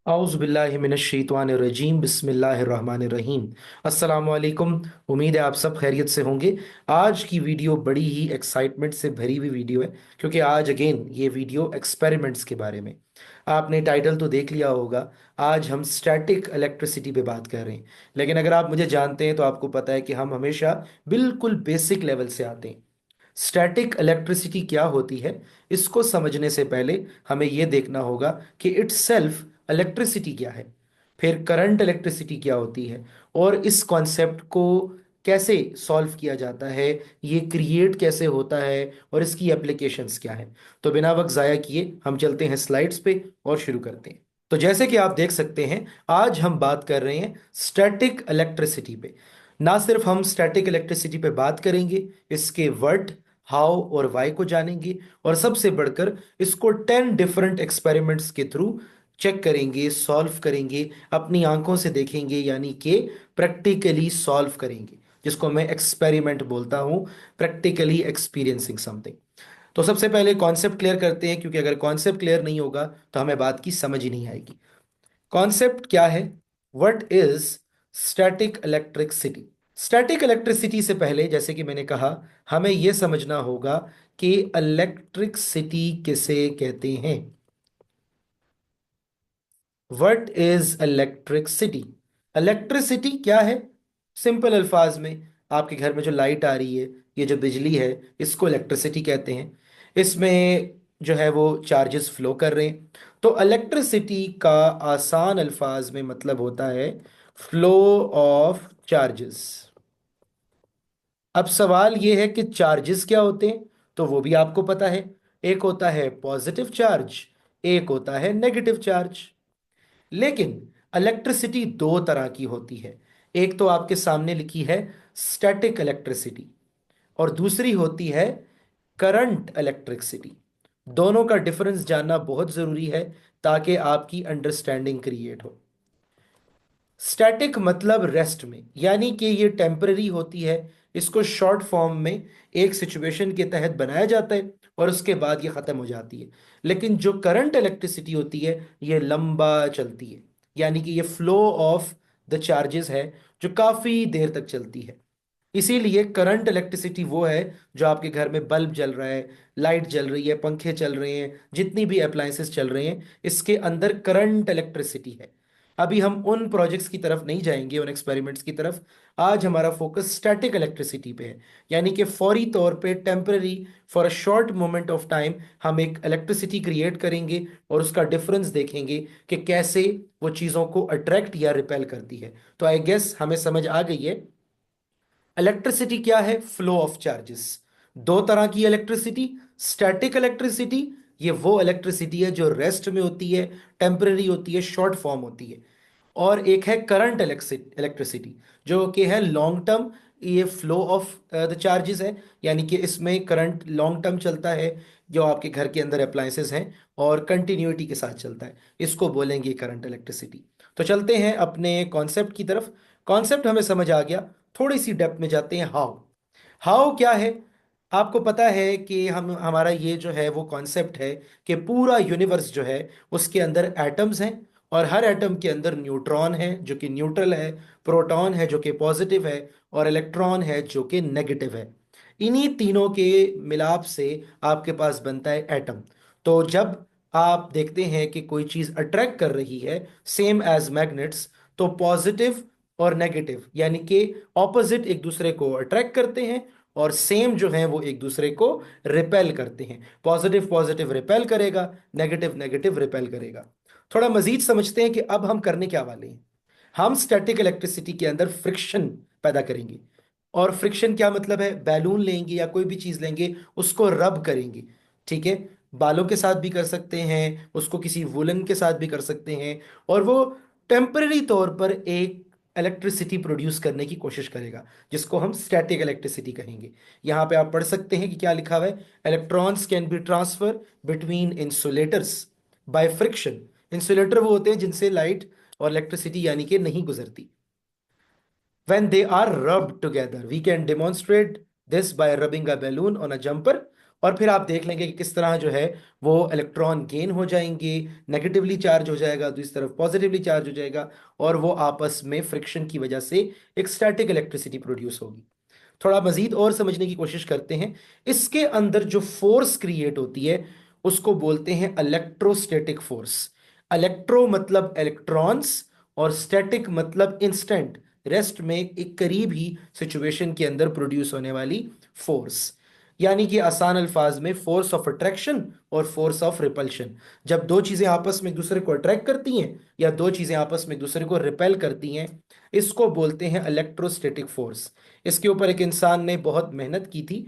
औज़ुबिल्लाहिमिनश्शैतानिर्रजीम बिस्मिल्लाहिर्रहमानिर्रहीम। अस्सलामु अलैकुम। उम्मीद है आप सब खैरियत से होंगे। आज की वीडियो बड़ी ही एक्साइटमेंट से भरी हुई वीडियो है, क्योंकि आज अगेन ये वीडियो एक्सपेरिमेंट्स के बारे में। आपने टाइटल तो देख लिया होगा। आज हम स्टैटिक इलेक्ट्रिसिटी पे बात कर रहे हैं, लेकिन अगर आप मुझे जानते हैं तो आपको पता है कि हम हमेशा बिल्कुल बेसिक लेवल से आते हैं। स्टैटिक इलेक्ट्रिसिटी क्या होती है, इसको समझने से पहले हमें यह देखना होगा कि इट्स सेल्फ इलेक्ट्रिसिटी क्या है, फिर करंट इलेक्ट्रिसिटी क्या होती है, और इस कॉन्सेप्ट को कैसे सॉल्व किया जाता है, ये क्रिएट कैसे होता है, और इसकी एप्लीकेशंस क्या है। तो बिना वक्त ज़ाया किए हम चलते हैं स्लाइड्स पे और शुरू करते हैं। तो जैसे कि आप देख सकते हैं, आज हम बात कर रहे हैं स्टैटिक इलेक्ट्रिसिटी पे। ना सिर्फ हम स्टैटिक इलेक्ट्रिसिटी पे बात करेंगे, इसके व्हाट, हाउ और वाई को जानेंगे, और सबसे बढ़कर इसको 10 डिफरेंट एक्सपेरिमेंट्स के थ्रू चेक करेंगे, सॉल्व करेंगे, अपनी आंखों से देखेंगे, यानी कि प्रैक्टिकली सॉल्व करेंगे, जिसको मैं एक्सपेरिमेंट बोलता हूं, प्रैक्टिकली एक्सपीरियंसिंग समथिंग। तो सबसे पहले कॉन्सेप्ट क्लियर करते हैं, क्योंकि अगर कॉन्सेप्ट क्लियर नहीं होगा तो हमें बात की समझ ही नहीं आएगी। कॉन्सेप्ट क्या है? What is static electricity? Static electricity से पहले, जैसे कि मैंने कहा, हमें यह समझना होगा कि इलेक्ट्रिसिटी किसे कहते हैं। What is electricity? इलेक्ट्रिसिटी क्या है? सिंपल अल्फाज में, आपके घर में जो लाइट आ रही है, ये जो बिजली है, इसको इलेक्ट्रिसिटी कहते हैं। इसमें जो है वो चार्जेस फ्लो कर रहे हैं। तो इलेक्ट्रिसिटी का आसान अल्फाज में मतलब होता है फ्लो ऑफ चार्जेस। अब सवाल ये है कि चार्जेस क्या होते हैं, तो वो भी आपको पता है। एक होता है पॉजिटिव चार्ज, एक होता है नेगेटिव चार्ज। लेकिन इलेक्ट्रिसिटी दो तरह की होती है। एक तो आपके सामने लिखी है स्टैटिक इलेक्ट्रिसिटी, और दूसरी होती है करंट इलेक्ट्रिसिटी। दोनों का डिफरेंस जानना बहुत जरूरी है, ताकि आपकी अंडरस्टैंडिंग क्रिएट हो। स्टैटिक मतलब रेस्ट में, यानी कि ये टेम्पररी होती है। इसको शॉर्ट फॉर्म में एक सिचुएशन के तहत बनाया जाता है और उसके बाद ये खत्म हो जाती है। लेकिन जो करंट इलेक्ट्रिसिटी होती है, ये लंबा चलती है, यानी कि ये फ्लो ऑफ द चार्जेस है, जो काफी देर तक चलती है। इसीलिए करंट इलेक्ट्रिसिटी वो है जो आपके घर में बल्ब जल रहा है, लाइट जल रही है, पंखे चल रहे हैं, जितनी भी अप्लायंसेस चल रहे हैं, इसके अंदर करंट इलेक्ट्रिसिटी है। अभी हम उन प्रोजेक्ट्स की तरफ नहीं जाएंगे, उन एक्सपेरिमेंट्स की तरफ। आज हमारा फोकस स्टैटिक इलेक्ट्रिसिटी पे है, यानी कि फौरी तौर पे, temporary, for a short moment of time, हम एक इलेक्ट्रिसिटी क्रिएट करेंगे और उसका डिफरेंस देखेंगे कि कैसे वो चीज़ों को अट्रैक्ट या रिपेल करती है। तो आई गेस हमें समझ आ गई है इलेक्ट्रिसिटी क्या है। Flow of charges. दो तरह की इलेक्ट्रिसिटी। स्टैटिक इलेक्ट्रिसिटी, ये वो इलेक्ट्रिसिटी है जो रेस्ट में होती है, टेम्पररी होती है, शॉर्ट फॉर्म होती है। और एक है करंट इलेक्ट्रिसिटी, जो कि है लॉन्ग टर्म। ये फ्लो ऑफ द चार्जेस है, यानी कि इसमें करंट लॉन्ग टर्म चलता है, जो आपके घर के अंदर अप्लायंसेस हैं, और कंटिन्यूटी के साथ चलता है। इसको बोलेंगे करंट इलेक्ट्रिसिटी। तो चलते हैं अपने कॉन्सेप्ट की तरफ। कॉन्सेप्ट हमें समझ आ गया, थोड़ी सी डेप्थ में जाते हैं। हाउ? हाउ क्या है? आपको पता है कि हम हमारा ये जो है वो कॉन्सेप्ट है कि पूरा यूनिवर्स जो है उसके अंदर एटम्स हैं, और हर एटम के अंदर न्यूट्रॉन है जो कि न्यूट्रल है, प्रोटॉन है जो कि पॉजिटिव है, और इलेक्ट्रॉन है जो कि नेगेटिव है। इन्हीं तीनों के मिलाप से आपके पास बनता है एटम। तो जब आप देखते हैं कि कोई चीज अट्रैक्ट कर रही है, सेम एज मैग्नेट्स, तो पॉजिटिव और नेगेटिव, यानी कि ऑपोजिट, एक दूसरे को अट्रैक्ट करते हैं, और सेम जो है वो एक दूसरे को रिपेल करते हैं। पॉजिटिव पॉजिटिव रिपेल करेगा, नेगेटिव नेगेटिव रिपेल करेगा। थोड़ा मजीद समझते हैं कि अब हम करने क्या वाले हैं। हम स्टैटिक इलेक्ट्रिसिटी के अंदर फ्रिक्शन पैदा करेंगे। और फ्रिक्शन क्या मतलब है? बैलून लेंगे या कोई भी चीज लेंगे, उसको रब करेंगे। ठीक है? बालों के साथ भी कर सकते हैं, उसको किसी वुलन के साथ भी कर सकते हैं, और वो टेम्पररी तौर पर एक इलेक्ट्रिसिटी प्रोड्यूस करने की कोशिश करेगा, जिसको हम स्टैटिक इलेक्ट्रिसिटी कहेंगे। यहां पे आप पढ़ सकते हैं कि क्या लिखा हुआ है। Electrons can be transfer between insulators by friction. Insulator वो होते हैं जिनसे लाइट और इलेक्ट्रिसिटी यानी कि नहीं गुजरती। When they are rubbed together, we can demonstrate this by rubbing a balloon on a jumper, और फिर आप देख लेंगे कि किस तरह जो है वो इलेक्ट्रॉन गेन हो जाएंगे, नेगेटिवली चार्ज हो जाएगा, दूसरी तरफ पॉजिटिवली चार्ज हो जाएगा, और वो आपस में फ्रिक्शन की वजह से एक स्टैटिक इलेक्ट्रिसिटी प्रोड्यूस होगी। थोड़ा मजीद और समझने की कोशिश करते हैं। इसके अंदर जो फोर्स क्रिएट होती है उसको बोलते हैं इलेक्ट्रोस्टैटिक फोर्स। इलेक्ट्रो मतलब इलेक्ट्रॉन्स, और स्टैटिक मतलब इंस्टेंट, रेस्ट में एक करीब ही सिचुएशन के अंदर प्रोड्यूस होने वाली फोर्स। यानी कि आसान अल्फाज में फोर्स ऑफ अट्रैक्शन और फोर्स ऑफ रिपल्शन। जब दो चीजें आपस में एक दूसरे को अट्रैक्ट करती हैं या दो चीजें आपस में एक दूसरे को रिपेल करती हैं, इसको बोलते हैं इलेक्ट्रोस्टैटिक फोर्स। इसके ऊपर एक इंसान ने बहुत मेहनत की थी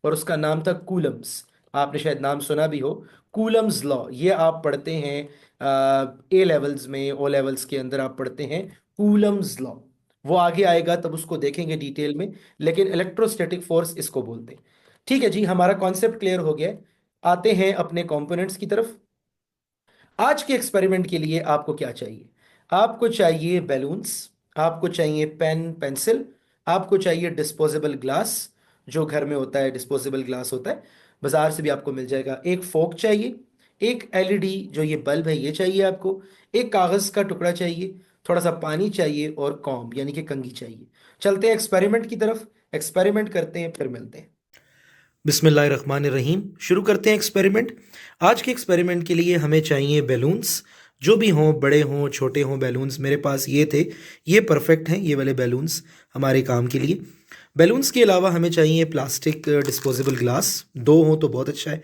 और उसका नाम था कूलम्स। आपने शायद नाम सुना भी हो, कूलम्स लॉ। ये आप पढ़ते हैं ए लेवल्स में, ओ लेवल्स के अंदर आप पढ़ते हैं कूलम्स लॉ। वो आगे आएगा तब उसको देखेंगे डिटेल में, लेकिन इलेक्ट्रोस्टैटिक फोर्स इसको बोलते हैं। ठीक है जी, हमारा कॉन्सेप्ट क्लियर हो गया है। आते हैं अपने कंपोनेंट्स की तरफ। आज के एक्सपेरिमेंट के लिए आपको क्या चाहिए? आपको चाहिए बैलून्स, आपको चाहिए पेन पेंसिल, आपको चाहिए डिस्पोजेबल ग्लास, जो घर में होता है डिस्पोजेबल ग्लास होता है, बाजार से भी आपको मिल जाएगा। एक फोक चाहिए, एक एलईडी जो ये बल्ब है ये चाहिए आपको, एक कागज का टुकड़ा चाहिए, थोड़ा सा पानी चाहिए, और कॉम्ब यानी कि कंघी चाहिए। चलते हैं एक्सपेरिमेंट की तरफ, एक्सपेरिमेंट करते हैं फिर मिलते हैं। बिस्मिल्लाहिर्रहमानिर्रहीम, शुरू करते हैं एक्सपेरिमेंट। आज के एक्सपेरिमेंट के लिए हमें चाहिए बैलून्स, जो भी हों, बड़े हों छोटे हों बैलून्स। मेरे पास ये थे, ये परफेक्ट हैं ये वाले बैलून्स हमारे काम के लिए। बैलून्स के अलावा हमें चाहिए प्लास्टिक डिस्पोजेबल ग्लास, दो हों तो बहुत अच्छा है।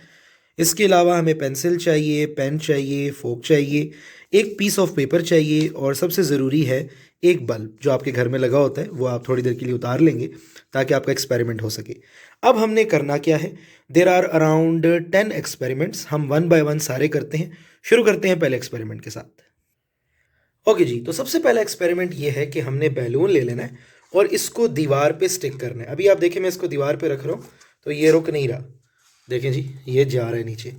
इसके अलावा हमें पेंसिल चाहिए, पेन चाहिए, फोक चाहिए, एक पीस ऑफ पेपर चाहिए, और सबसे ज़रूरी है एक बल्ब जो आपके घर में लगा होता है, वो आप थोड़ी देर के लिए उतार लेंगे ताकि आपका एक्सपेरिमेंट हो सके। अब हमने करना क्या है, देर आर अराउंड 10 एक्सपेरिमेंट्स, हम वन बाय वन सारे करते हैं। शुरू करते हैं पहले एक्सपेरिमेंट के साथ। ओके जी, तो सबसे पहला एक्सपेरिमेंट ये है कि हमने बैलून ले लेना है और इसको दीवार पे स्टिक करना है। अभी आप देखें मैं इसको दीवार पे रख रहा हूँ तो ये रुक नहीं रहा, देखें जी ये जा रहा है नीचे।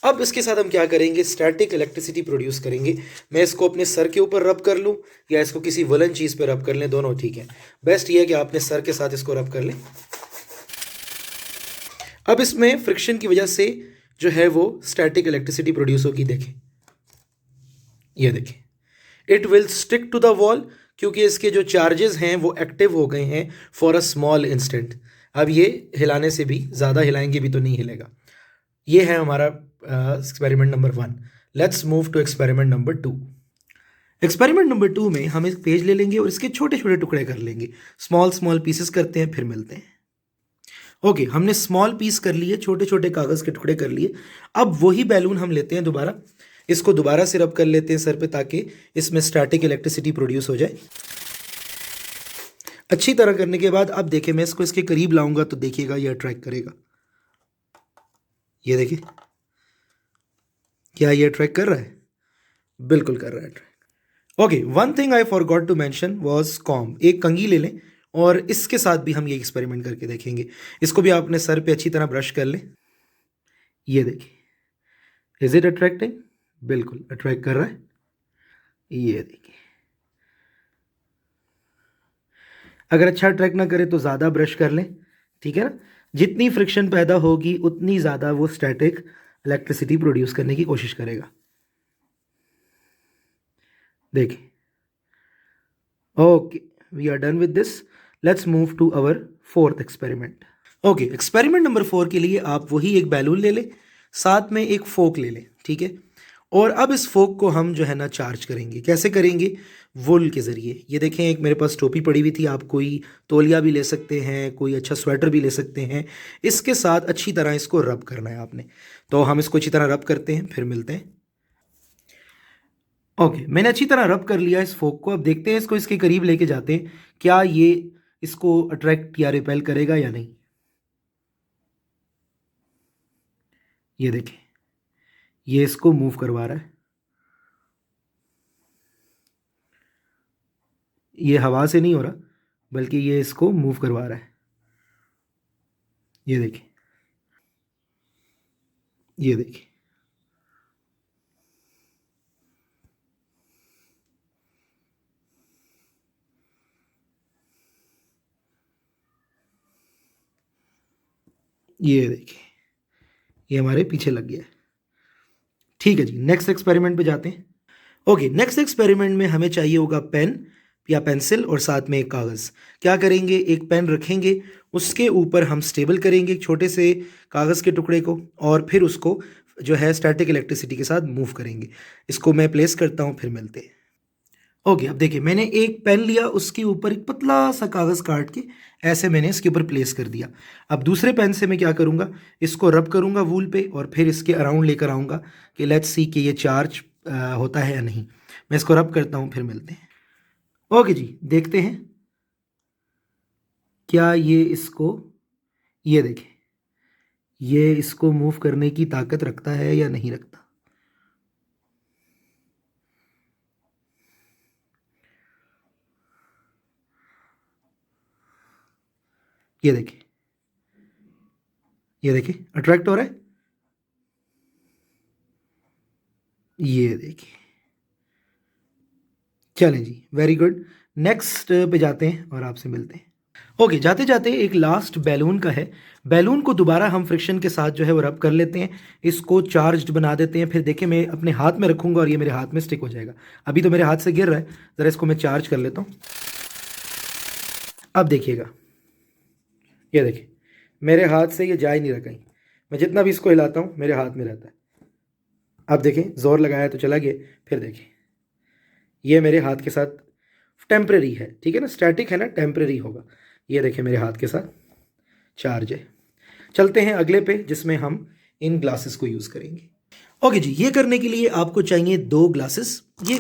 अब इसके साथ हम क्या करेंगे, स्टैटिक इलेक्ट्रिसिटी प्रोड्यूस करेंगे। मैं इसको अपने सर के ऊपर रब कर लूँ या इसको किसी वलन चीज़ पे रब कर लें, दोनों ठीक है। बेस्ट ये है कि आपने सर के साथ इसको रब कर लें। अब इसमें फ्रिक्शन की वजह से जो है वो स्टैटिक इलेक्ट्रिसिटी प्रोड्यूस होगी। देखें, ये देखें, it will stick to the wall, क्योंकि इसके जो चार्जेस हैं वो एक्टिव हो गए हैं फॉर अ स्मॉल इंस्टेंट। अब ये हिलाने से भी, ज़्यादा हिलाएंगे भी तो नहीं हिलेगा। ये है हमारा experiment number 1। Let's move to experiment number 2। Experiment number 2 में हम एक पेज ले लेंगे और इसके छोटे छोटे टुकड़े कर लेंगे। स्मॉल स्मॉल पीसेस करते हैं फिर मिलते हैं। ओके, हमने स्मॉल पीस कर लिए, छोटे छोटे कागज़ के टुकड़े कर लिए। अब वही बैलून हम लेते हैं दोबारा, इसको दोबारा से रब कर लेते हैं सर पे ताकि इसमें स्टैटिक इलेक्ट्रिसिटी प्रोड्यूस हो जाए। अच्छी तरह करने के बाद अब देखिए मैं इसको इसके करीब लाऊंगा तो देखिएगा ये अट्रैक्ट करेगा। ये देखिए, क्या ये अट्रैक्ट कर रहा है? बिल्कुल कर रहा है attract. Okay, one thing I forgot to mention was comb. एक कंघी ले लें और इसके साथ भी हम ये एक्सपेरिमेंट करके देखेंगे। इसको भी आप अपने सर पे अच्छी तरह ब्रश कर लें। ये देखिए, इज इट अट्रैक्टिंग? बिल्कुल अट्रैक्ट कर रहा है। ये देखिए, अगर अच्छा अट्रैक्ट ना करे तो ज़्यादा ब्रश कर लें, ठीक है ना। जितनी फ्रिक्शन पैदा होगी उतनी ज़्यादा वो स्टैटिक इलेक्ट्रिसिटी प्रोड्यूस करने की कोशिश करेगा। देखिए, okay, we are done with this. Let's move to our fourth experiment. Okay, experiment number 4 के लिए आप वही एक बैलून ले लें, साथ में एक फोक ले लें, ठीक है। और अब इस फोक को हम जो है ना चार्ज करेंगे। कैसे करेंगे? वुल के ज़रिए। ये देखें, एक मेरे पास टोपी पड़ी हुई थी, आप कोई तौलिया भी ले सकते हैं, कोई अच्छा स्वेटर भी ले सकते हैं। इसके साथ अच्छी तरह इसको रब करना है आपने। तो हम इसको अच्छी तरह रब करते हैं फिर मिलते हैं। ओके, मैंने अच्छी तरह रब कर लिया इस फोक को। अब देखते हैं इसको इसके करीब लेके जाते हैं, क्या ये इसको अट्रैक्ट या रिपेल करेगा या नहीं। ये देखें, ये इसको मूव करवा रहा है। ये हवा से नहीं हो रहा बल्कि ये इसको मूव करवा रहा है। ये देखिए, ये देखिए, ये देखिए, ये हमारे पीछे लग गया है। ठीक है जी, नेक्स्ट एक्सपेरिमेंट पे जाते हैं। ओके, नेक्स्ट एक्सपेरिमेंट में हमें चाहिए होगा पेन या पेंसिल और साथ में एक कागज़। क्या करेंगे, एक पेन रखेंगे, उसके ऊपर हम स्टेबल करेंगे एक छोटे से कागज़ के टुकड़े को, और फिर उसको जो है स्टैटिक इलेक्ट्रिसिटी के साथ मूव करेंगे। इसको मैं प्लेस करता हूँ, फिर मिलते हैं। ओके, अब देखिए मैंने एक पेन लिया, उसके ऊपर एक पतला सा कागज़ काट के ऐसे मैंने इसके ऊपर प्लेस कर दिया। अब दूसरे पेन से मैं क्या करूँगा, इसको रब करूँगा वूल पे और फिर इसके अराउंड लेकर आऊँगा कि लेट्स सी कि ये चार्ज होता है या नहीं। मैं इसको रब करता हूँ, फिर मिलते हैं। ओके जी, देखते हैं क्या ये इसको, ये देखें, ये इसको मूव करने की ताकत रखता है या नहीं रखता। ये देखिए, ये देखिए अट्रैक्ट हो रहा है। ये देखिए, चलें जी, वेरी गुड। नेक्स्ट पे जाते हैं और आपसे मिलते हैं। ओके, जाते जाते एक लास्ट बैलून का है। बैलून को दोबारा हम फ्रिक्शन के साथ जो है वो रब कर लेते हैं, इसको चार्ज्ड बना देते हैं। फिर देखिए मैं अपने हाथ में रखूंगा और ये मेरे हाथ में स्टिक हो जाएगा। अभी तो मेरे हाथ से गिर रहा है, ज़रा इसको मैं चार्ज कर लेता हूँ। अब देखिएगा, ये देखिए मेरे हाथ से ये जा ही नहीं रहा कहीं। मैं जितना भी इसको हिलाता हूँ मेरे हाथ में रहता है। अब देखें, ज़ोर लगाया तो चला गया। फिर देखें, ये मेरे हाथ के साथ टेम्परेरी है, ठीक है ना, स्टैटिक है ना, टेम्परेरी होगा। ये देखें मेरे हाथ के साथ चार्ज है। चलते हैं अगले पे, जिसमें हम इन ग्लासेस को यूज़ करेंगे। ओके जी, ये करने के लिए आपको चाहिए 2 ग्लासेस। ये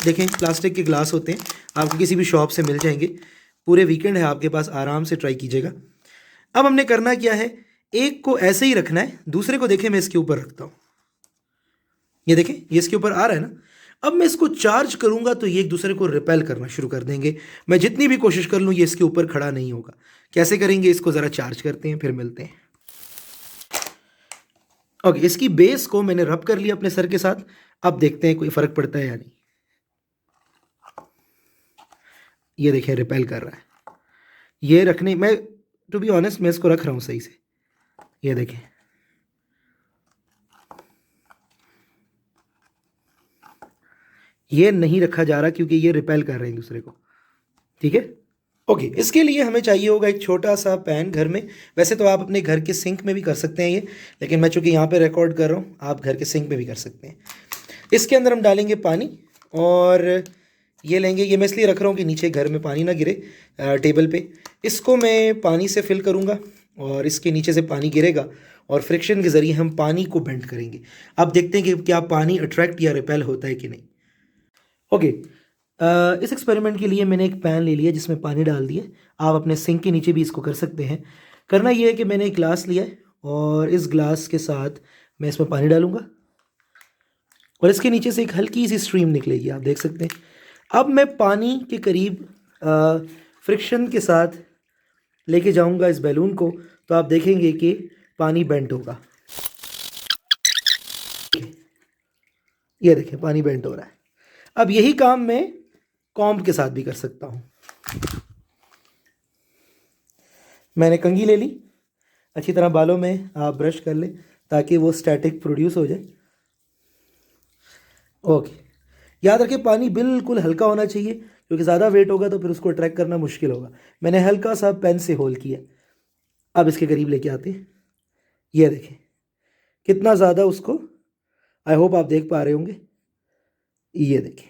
देखें प्लास्टिक के ग्लास होते हैं, आपको किसी भी शॉप से मिल जाएंगे। पूरे वीकेंड है आपके पास, आराम से ट्राई कीजिएगा। अब हमने करना क्या है, एक को ऐसे ही रखना है, दूसरे को देखें मैं इसके ऊपर रखता हूँ। ये देखें, ये इसके ऊपर आ रहा है ना। अब मैं इसको चार्ज करूंगा तो ये एक दूसरे को रिपेल करना शुरू कर देंगे। मैं जितनी भी कोशिश कर लूँ ये इसके ऊपर खड़ा नहीं होगा। कैसे करेंगे, इसको ज़रा चार्ज करते हैं, फिर मिलते हैं। ओके, इसकी बेस को मैंने रब कर लिया अपने सर के साथ। अब देखते हैं कोई फ़र्क पड़ता है या नहीं। ये देखें रिपेल कर रहा है। ये रखने मैं, टू बी ऑनेस्ट, मैं इसको रख रहा हूँ सही से। ये देखें, ये नहीं रखा जा रहा क्योंकि ये रिपेल कर रहे हैं दूसरे को, ठीक है। ओके, इसके लिए हमें चाहिए होगा एक छोटा सा पैन घर में। वैसे तो आप अपने घर के सिंक में भी कर सकते हैं ये, लेकिन मैं चूंकि यहाँ पे रिकॉर्ड कर रहा हूँ, आप घर के सिंक में भी कर सकते हैं। इसके अंदर हम डालेंगे पानी, और ये लेंगे, ये मैं इसलिए रख रहा हूँ कि नीचे घर में पानी ना गिरे टेबल पे। इसको मैं पानी से फिल करूँगा और इसके नीचे से पानी गिरेगा और फ्रिक्शन के ज़रिए हम पानी को बेंड करेंगे। अब देखते हैं कि क्या पानी अट्रैक्ट या रिपेल होता है कि नहीं। ओके, इस एक्सपेरिमेंट के लिए मैंने एक पैन ले लिया जिसमें पानी डाल दिया। आप अपने सिंक के नीचे भी इसको कर सकते हैं। करना ये है कि मैंने एक ग्लास लिया है और इस ग्लास के साथ मैं इसमें पानी डालूंगा और इसके नीचे से एक हल्की सी स्ट्रीम निकलेगी, आप देख सकते हैं। अब मैं पानी के करीब फ्रिक्शन के साथ लेके जाऊंगा इस बैलून को, तो आप देखेंगे कि पानी बेंट होगा। ये देखें पानी बेंट हो रहा है। अब यही काम मैं कॉम्ब के साथ भी कर सकता हूँ। मैंने कंघी ले ली, अच्छी तरह बालों में आप ब्रश कर लें ताकि वो स्टैटिक प्रोड्यूस हो जाए। ओके, याद रखें पानी बिल्कुल हल्का होना चाहिए क्योंकि ज़्यादा वेट होगा तो फिर उसको ट्रैक करना मुश्किल होगा। मैंने हल्का सा पेन से होल किया। अब इसके करीब लेके आते हैं। ये देखें कितना ज़्यादा उसको, आई होप आप देख पा रहे होंगे। ये देखें,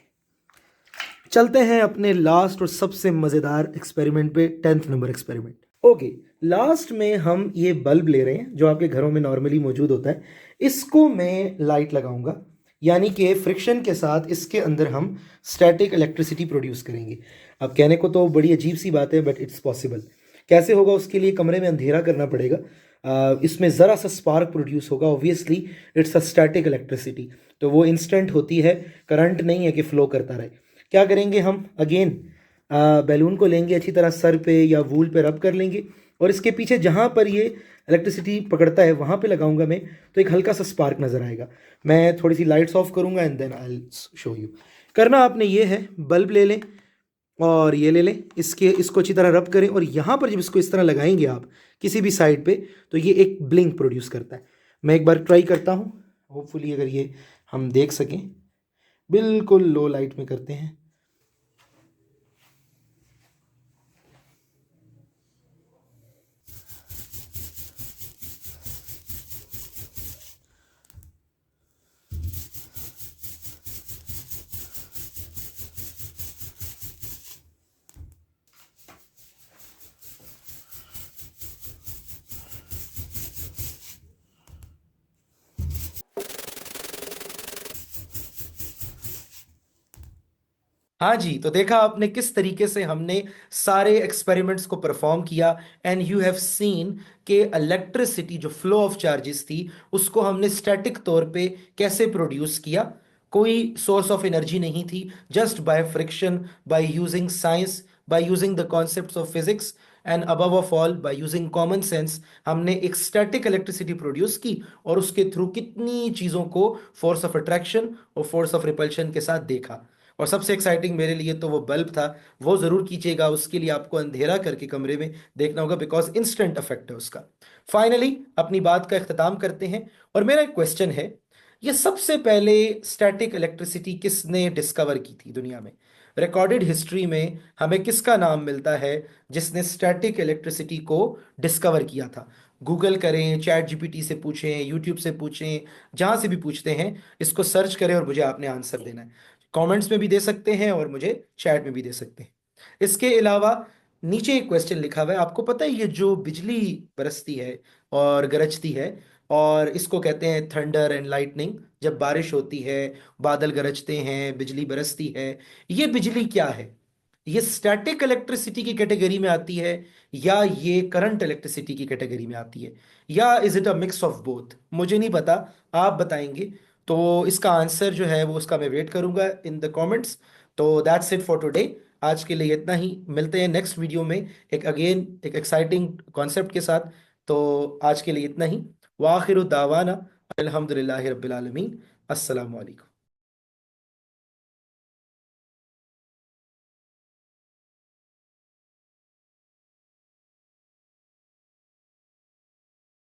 चलते हैं अपने लास्ट और सबसे मज़ेदार एक्सपेरिमेंट पे, 10th number experiment. Okay, last में हम ये बल्ब ले रहे हैं जो आपके घरों में नॉर्मली मौजूद होता है। इसको मैं लाइट लगाऊंगा, यानी कि फ्रिक्शन के साथ इसके अंदर हम स्टैटिक इलेक्ट्रिसिटी प्रोड्यूस करेंगे। अब कहने को तो बड़ी अजीब सी बात है, बट इट्स पॉसिबल। कैसे होगा, उसके लिए कमरे में अंधेरा करना पड़ेगा। इसमें ज़रा सा स्पार्क प्रोड्यूस होगा। Obviously it's a static electricity, तो वो इंस्टेंट होती है, करंट नहीं है कि फ़्लो करता रहे। क्या करेंगे हम, अगेन बैलून को लेंगे, अच्छी तरह सर पे या वूल पे रब कर लेंगे और इसके पीछे जहाँ पर ये इलेक्ट्रिसिटी पकड़ता है वहाँ पे लगाऊंगा मैं, तो एक हल्का सा स्पार्क नज़र आएगा। मैं थोड़ी सी लाइट्स ऑफ करूँगा and then I will show you. करना आपने ये है, बल्ब ले लें और ये ले लें, इसको अच्छी तरह रब करें और यहाँ पर जब इसको इस तरह लगाएंगे आप किसी भी साइड पे, तो ये एक ब्लिंक प्रोड्यूस करता है। मैं एक बार ट्राई करता हूँ, होपफुली अगर ये हम देख सकें। बिल्कुल लो लाइट में करते हैं। हाँ जी, तो देखा आपने किस तरीके से हमने सारे एक्सपेरिमेंट्स को परफॉर्म किया। एंड यू हैव सीन कि इलेक्ट्रिसिटी जो फ्लो ऑफ चार्जेस थी उसको हमने स्टैटिक तौर पे कैसे प्रोड्यूस किया। कोई सोर्स ऑफ एनर्जी नहीं थी, just by friction, by using science, by using the concepts of physics, and above of all by using common sense हमने एक स्टैटिक इलेक्ट्रिसिटी प्रोड्यूस की। और उसके थ्रू कितनी चीजों को फोर्स ऑफ अट्रैक्शन और फोर्स ऑफ रिपल्शन के साथ देखा। और सबसे एक्साइटिंग मेरे लिए तो वो बल्ब था। वो जरूर कीजिएगा, उसके लिए आपको अंधेरा करके कमरे में देखना होगा, बिकॉज इंस्टेंट इफेक्ट है उसका। फाइनली अपनी बात का इख्तिताम करते हैं। और मेरा एक क्वेश्चन है, ये सबसे पहले स्टैटिक इलेक्ट्रिसिटी किसने डिस्कवर की थी दुनिया में? रिकॉर्डेड हिस्ट्री में हमें किसका नाम मिलता है जिसने स्टैटिक इलेक्ट्रिसिटी को डिस्कवर किया था? गूगल करें, चैट जीपीटी से पूछें, यूट्यूब से पूछें, जहां से भी पूछते हैं इसको सर्च करें और मुझे आपने आंसर देना है। कमेंट्स में भी दे सकते हैं और मुझे चैट में भी दे सकते हैं। इसके अलावा नीचे एक क्वेश्चन लिखा हुआ है, आपको पता है ये जो बिजली बरसती है और गरजती है, और इसको कहते हैं थंडर एंड लाइटनिंग। जब बारिश होती है, बादल गरजते हैं, बिजली बरसती है, ये बिजली क्या है? ये स्टैटिक इलेक्ट्रिसिटी की कैटेगरी में आती है, या ये करंट इलेक्ट्रिसिटी की कैटेगरी में आती है, या is it a mix of both? मुझे नहीं पता, आप बताएंगे। तो इसका आंसर जो है वो उसका मैं वेट करूंगा इन द कमेंट्स। तो दैट्स इट फॉर टुडे। आज के लिए इतना ही, मिलते हैं नेक्स्ट वीडियो में एक अगेन एक एक्साइटिंग कॉन्सेप्ट के साथ। तो आज के लिए इतना ही। वाखिर दावाना अल्हम्दुलिल्लाहि रब्बिल आलमीन। अस्सलाम वालेकुम।